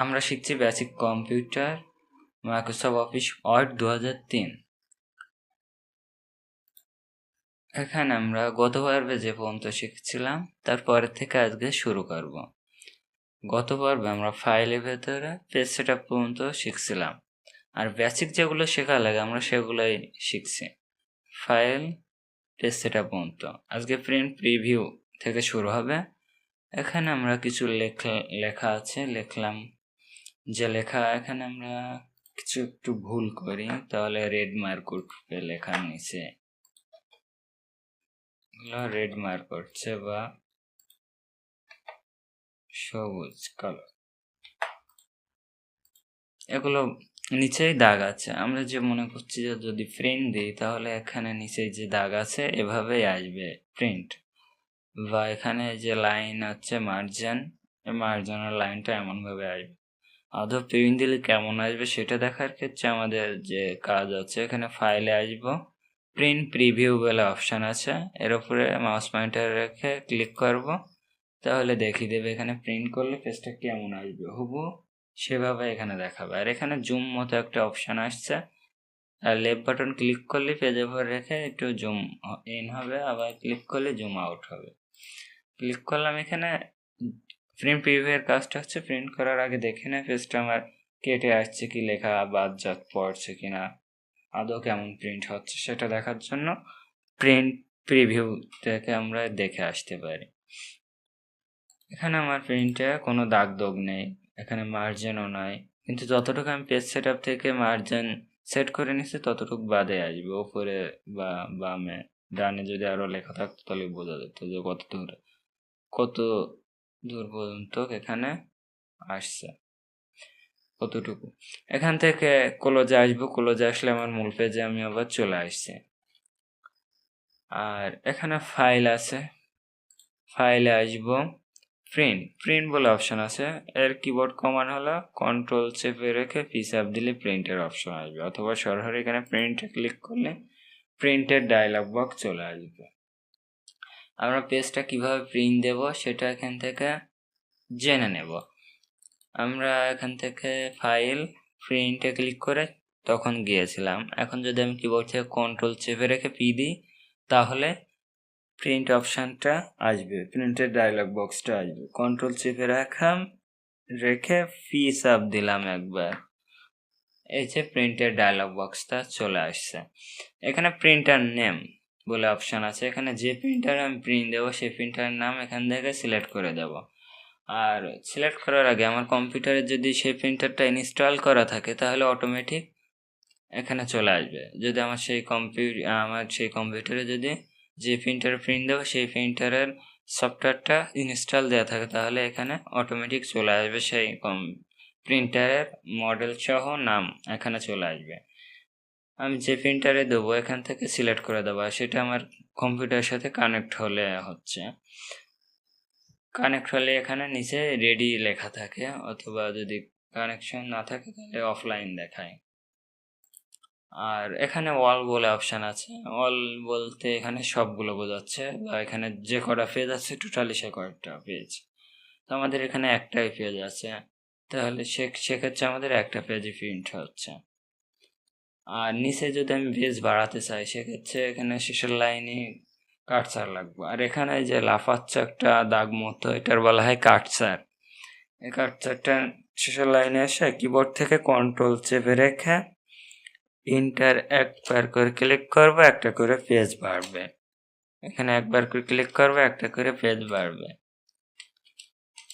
আমরা শিখছি basic computer, Microsoft Office Word 2003। এখানে আমরা গত পর্বে যে পর্যন্ত শিখছিলাম তারপরে থেকে আজকে শুরু করব। গত পর্বে আমরা ফাইলের ভেতরে পেজ সেটআপ পর্যন্ত শিখছিলাম, আর বেসিক যেগুলো শেখা লাগে আমরা সেগুলোই শিখছি। ফাইল, পেজ সেটআপ পর্যন্ত। আজকে প্রিন্ট প্রিভিউ থেকে শুরু হবে। এখানে আমরা কিছু লেখা আছে, লিখলাম। যে লেখা এখানে আমরা কিছু একটু ভুল করি তাহলে রেড মার্ক উঠবে লেখার নিচে, রেড মার্ক উঠছে বা সবুজ কালার, এগুলো নিচেই দাগ আছে। আমরা যে মনে করছি যে যদি প্রিন্ট দিই তাহলে এখানে নিচে যে দাগ আছে এভাবেই আসবে প্রিন্ট, বা এখানে যে লাইন আছে মার্জিন, মার্জিনের লাইনটা এমনভাবে আসবে। আদৌ প্রিন্ট দিলে কেমন আসবে সেটা দেখার ক্ষেত্রে আমাদের যে কাজ আছে, এখানে ফাইলে আসবো, প্রিন্ট প্রিভিউ বলে অপশান আছে, এর উপরে মাউস পয়েন্টার রেখে ক্লিক করব, তাহলে দেখিয়ে দেবে এখানে প্রিন্ট করলে পেজটা কেমন আসবে, হুবহু সেভাবে এখানে দেখাবে। আর এখানে জুম মতো একটা অপশান আসছে, আর লেফট বাটন ক্লিক করলে পেজের উপর রেখে একটু জুম ইন হবে, আবার ক্লিক করলে জুম আউট হবে। ক্লিক করলাম এখানে। প্রিন্ট প্রিভিউয়ের কাজটা হচ্ছে প্রিন্ট করার আগে দেখে নেয় পেজটা আমার কেটে আসছে কি, লেখা বাদ পড়ছে কিনা, আদৌ কেমন প্রিন্ট হচ্ছে সেটা দেখার জন্য প্রিন্ট প্রিভিউ থেকে আমরা দেখে আসতে পারি। এখানে আমার প্রিন্টে কোনো দাগ নেই, এখানে মার্জিনও নাই, কিন্তু যতটুকু আমি পেজ সেটআপ থেকে মার্জিন সেট করে নিচ্ছি ততটুকু বাদে আসবে। ওপরে বা বামে ডানে যদি আরও লেখা থাকতো তাহলে বোঝা যেত যে কত দূর পর্যন্ত এখানে আসছে, কতটুকু। এখান থেকে ক্লোজে আসবো, ক্লোজে আসলে আমার মূল পেজে আমি আবার চলে আসছি। আর এখানে ফাইল আছে, ফাইলে আসবো, প্রিন্ট বলে অপশন আছে। এর কিবোর্ড কমান্ড হলো কন্ট্রোল চেপে রেখে পি চাপ দিলে প্রিন্টের অপশন আসবে, অথবা সরাসরি এখানে প্রিন্টে ক্লিক করলে প্রিন্টের ডায়লগ বক্স চলে আসবে। আমরা পেজটা কিভাবে প্রিন্ট দেব সেটা এখান থেকে জেনে নেব। আমরা এখান থেকে ফাইল, প্রিন্টে ক্লিক করে তখন গিয়েছিলাম। এখন যদি আমি কিবোর্ড থেকে কন্ট্রোল চেপে রেখে পি দিই তাহলে প্রিন্ট অপশানটা আসবে, প্রিন্টের ডায়লগ বক্সটা আসবে। কন্ট্রোল চেপে রেখে পি চাপ দিলাম একবার, এই যে প্রিন্টের ডায়লগ বক্সটা চলে আসছে। এখানে প্রিন্টার নেম বলে অপশান আছে, এখানে যে প্রিন্টার আমি প্রিন্ট দেবো সেই প্রিন্টারের নাম এখান থেকে সিলেক্ট করে দেব। আর সিলেক্ট করার আগে আমার কম্পিউটারে যদি সেই প্রিন্টারটা ইনস্টল করা থাকে তাহলে অটোমেটিক এখানে চলে আসবে। যদি আমার সেই কম্পিউটারে যদি যে প্রিন্টারে প্রিন্ট দেবো সেই প্রিন্টারের সফটওয়্যারটা ইনস্টল দেওয়া থাকে তাহলে এখানে অটোমেটিক চলে আসবে, সেই প্রিন্টারের মডেল সহ নাম এখানে চলে আসবে। আমি যে প্রিন্টারে দেবো এখান থেকে সিলেক্ট করে দেবো, সেটা আমার কম্পিউটারের সাথে কানেক্ট হলে হচ্ছে। কানেক্ট হলে এখানে নিচে রেডি লেখা থাকে, অথবা যদি কানেকশন না থাকে তাহলে অফলাইন দেখায়। আর এখানে অল বলে অপশান আছে, অল বলতে এখানে সবগুলো বোঝাচ্ছে, বা এখানে যে কটা পেজ আছে টোটালি সে কয়েকটা পেজ। তো আমাদের এখানে একটাই পেজ আছে, তাহলে সেক্ষেত্রে আমাদের একটা পেজই প্রিন্ট হচ্ছে। আর নিচে যদি আমি পেজ বাড়াতে চাই সেক্ষেত্রে এখানে শেষের লাইনে কাটসার লাগবে। আর এখানে যে লাফাচ্ছে একটা দাগ মতো, এটার বলা হয় কাটসার। এই কাটসারটা শেষের লাইনে এসে কিবোর্ড থেকে কন্ট্রোল চেপে রেখে ইন্টার একবার করে ক্লিক করবো, একটা করে পেজ বাড়বে। এখানে একবার করে ক্লিক করবো, একটা করে পেজ বাড়বে।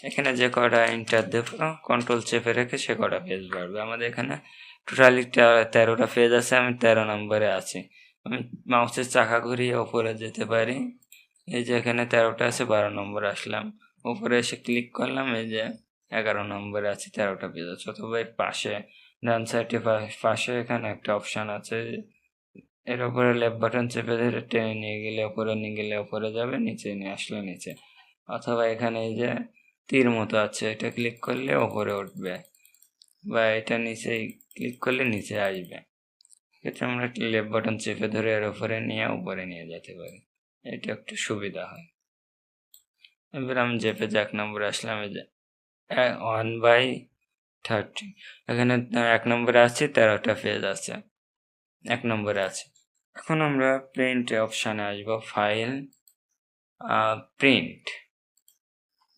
এখানে যে কটা ইন্টার দেবো কন্ট্রোল চেপে রেখে সে কটা পেজ বাড়বে। আমাদের এখানে টোটালি 13টা পেজ আছে, আমি 13 নম্বরে আছি। আমি মাউসের চাকা ঘুরিয়ে ওপরে যেতে পারি, এই যে এখানে 13টা আছে, 12 নম্বরে আসলাম, উপরে এসে ক্লিক করলাম, এই যে 11 নম্বরে আছি, 13টা পেজ আছে। অথবা এর পাশে ডান সাইডে পাশে এখানে একটা অপশান আছে, এর উপরে লেফট বাটন চেপে ধরে টেনে নিয়ে গেলে উপরে যাবে, নিচে নিয়ে আসলে নিচে। অথবা এখানে এই যে তীর মতো আছে, এটা ক্লিক করলে ওপরে উঠবে, বা এটা নিচে ক্লিক করলে নিচে আসবে। এক্ষেত্রে আমরা লেফট বাটন চেপে ধরে এর উপরে নিয়ে যেতে পারি, এটা একটু সুবিধা হয়। এবার আমি যে পেজে 1 নম্বরে আসলাম, এই যে 1/, 30। এখানে 1 নম্বরে আছে 13টা পেজ আছে, 1 নম্বরে আছে। এখন আমরা প্রিন্ট অপশানে আসবো, ফাইল, প্রিন্ট।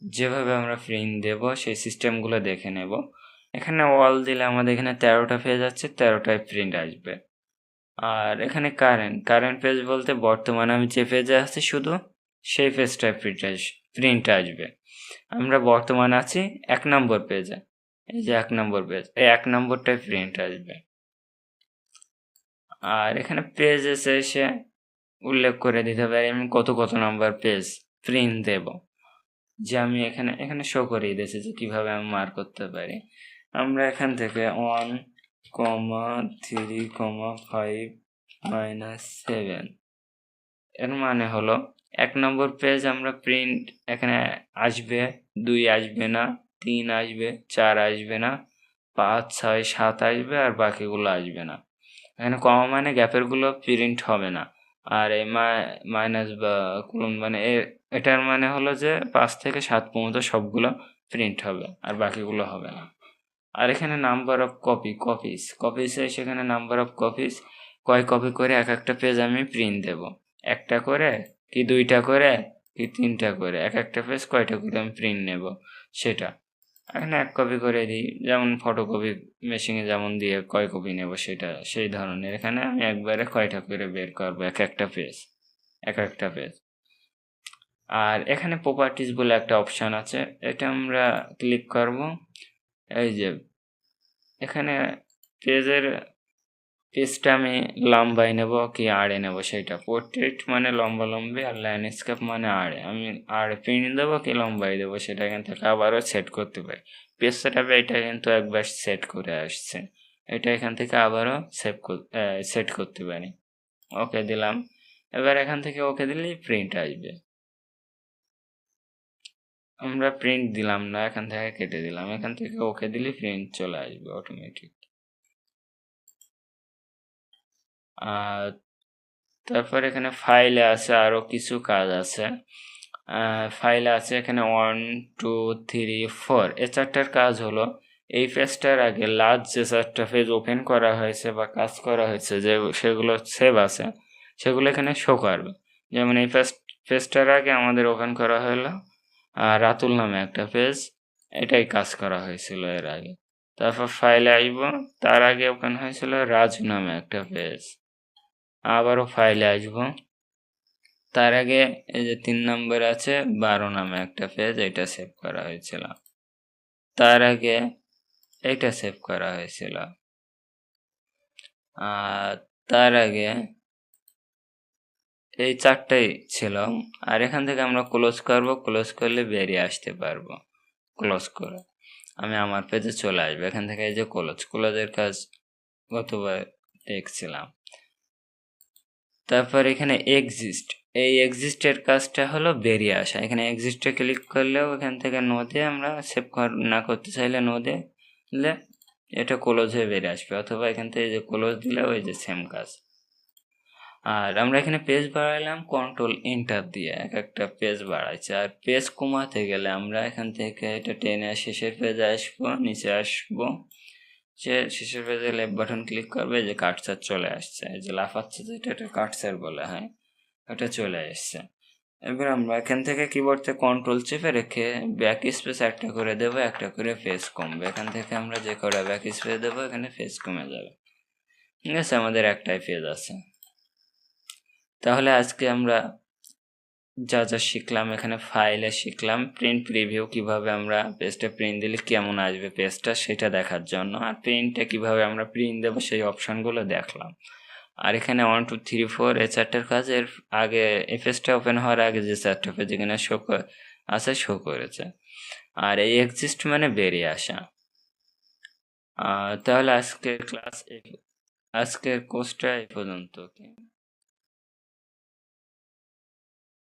যেভাবে আমরা প্রিন্ট দেব সেই সিস্টেমগুলো দেখে নেব। এখানে অল দিলে আমাদের এখানে 13টা পেজ আছে, 13টায় প্রিন্ট আসবে। আর এখানে কারেন্ট পেজ বলতে বর্তমানে আমি যে পেজে আছি শুধু সেই পেজটায় প্রিন্ট আসবে। আমরা বর্তমানে আছি 1 নম্বর পেজে, এই যে 1 নম্বর পেজ, এই 1 নম্বরটায় প্রিন্ট আসবে। আর এখানে পেজ এসে উল্লেখ করে দিতে পারি আমি কত নাম্বার পেজ প্রিন্ট দেব, যে আমি এখানে শো করিয়ে দিয়েছি যে কীভাবে আমি মার্ক করতে পারি। আমরা এখান থেকে 1, 3, 5, -7 এর মানে হলো 1 নম্বর পেজ আমরা প্রিন্ট এখানে আসবে, 2 আসবে না, 3 আসবে, 4 আসবে না, 5, 6, 7 আসবে, আর বাকিগুলো আসবে না। এখানে কমা মানে গ্যাপেরগুলো প্রিন্ট হবে না। আর এই মাইনাস বা কোলন মানে এটার মানে হলো যে 5 থেকে 7 পর্যন্ত সবগুলো প্রিন্ট হবে, আর বাকিগুলো হবে না। আর এখানে নাম্বার অফ কপিসে সেখানে নাম্বার অফ কপিস, কয় কপি করে এক একটা পেজ আমি প্রিন্ট দেব, 1টা করে কি 2টা করে কি 3টা করে, এক একটা পেজ কয়টা করে আমি প্রিন্ট নেব সেটা। এখানে 1 কপি করে দিই, যেমন ফটোকপি মেশিনে যেমন দিয়ে কয় কপি নেব সেটা সেই ধরনের। এখানে আমি একবারে কয়টা করে বের করবো এক একটা পেজ। আর এখানে প্রপার্টিজ বলে একটা অপশান আছে, এটা আমরা ক্লিক করব। এই যে এখানে পেজটা আমি লম্বায় নেব কি আড়ে নেব সেটা। পোর্ট্রেট মানে লম্বালম্বি, আর ল্যান্ডস্কেপ মানে আড়ে। আমি আড়ে প্রিন্ট দেবো কি লম্বায় দেবো সেটা এখান থেকে আবারও সেট করতে পারি। পেজ সেটআপে এটা কিন্তু একবার সেট করে আসছে, এটা এখান থেকে আবারও সেট করতে পারি। ওকে দিলাম। এবার এখান থেকে ওকে দিলেই প্রিন্ট আসবে। আমরা প্রিন্ট দিলাম না, এখান থেকে কেটে দিলাম, এখান থেকে ওকে দিলেই প্রিন্ট চলে আসবে অটোমেটিক। আর তারপর এখানে ফাইলে আছে আরও কিছু কাজ আছে। ফাইলে আছে এখানে 1, 2, 3, 4 এই 4টার কাজ হলো এই পেজটার আগে লাস্ট যে 4টা পেজ ওপেন করা হয়েছে বা কাজ করা হয়েছে যে সেগুলো সেভ আছে সেগুলো এখানে শো করবে। যেমন এই পেজটার আগে আমাদের ওপেন করা হলো রাতুল নামে একটা পেজ, এটাই কাজ করা হয়েছিল এর আগে। তারপর ফাইলে আসবো, তার আগে ওপেন হয়েছিল রাজু নামে একটা পেজ, আবারও ফাইলে আসবো, তার আগে এই যে 3 নম্বরে আছে 12 নামে একটা পেজ, এটা সেভ করা হয়েছিল। তার আগে এটা সেভ করা হয়েছিল, আর তার আগে এই 4টাই ছিল। আর এখান থেকে আমরা ক্লোজ করব, ক্লোজ করলে বেরিয়ে আসতে পারবো। ক্লোজ করে আমি আমার পেজে চলে আসবো। এখান থেকে এই যে ক্লোজের কাজ গতবার দেখছিলাম। তারপর এখানে এই এক্সিস্টের কাজটা হলো বেরিয়ে আসা। এখানে এক্সিস্টে ক্লিক করলেও এখান থেকে নোদে আমরা সেভ না করতে চাইলে নোদে দিলে এটা ক্লোজ হয়ে বেরিয়ে আসবে, অথবা এখান থেকে যে ক্লোজ দিলে ওই যে সেম কাজ। আর আমরা এখানে পেজ বাড়াইলাম কন্ট্রোল এন্টার দিয়ে, এক একটা পেজ বাড়াইছে। আর পেজ কমাতে গেলে আমরা এখান থেকে এটা টেনে শেষের পেজে আসবো, নিচে আসবো, শেষের পেজে লেফট বাটন ক্লিক করবে, যে কাটসার চলে আসছে, এই যে লাফাচ্ছে যেটা এটা কাটসার বলা হয়, এটা চলে আসছে। এবার আমরা এখান থেকে কিবোর্ডে কন্ট্রোল চেপে রেখে ব্যাক স্পেস একটা করে দেবো, একটা করে পেজ কমবে। এখান থেকে আমরা যে কটা ব্যাক স্পেস দেবো এখানে পেজ কমে যাবে। ঠিক আছে, আমাদের একটাই পেজ আছে। তাহলে আজকে আমরা যা শিখলাম, এখানে ফাইলে শিখলাম প্রিন্ট প্রিভিউ, কিভাবে আমরা পেজটা প্রিন্ট দিলে কেমন আসবে পেজটা সেটা দেখার জন্য, আর প্রিন্টটা কিভাবে আমরা প্রিন্ট দেবো সেই অপশানগুলো দেখলাম। আর এখানে 1, 2, 3, 4 এই 4টার কাজের আগে এই পেজটা ওপেন হওয়ার আগে যে 4টা পেজ এখানে শো করেছে। আর এই এক্সিস্ট মানে বেরিয়ে আসা। তাহলে আজকের কোর্সটা এই পর্যন্ত।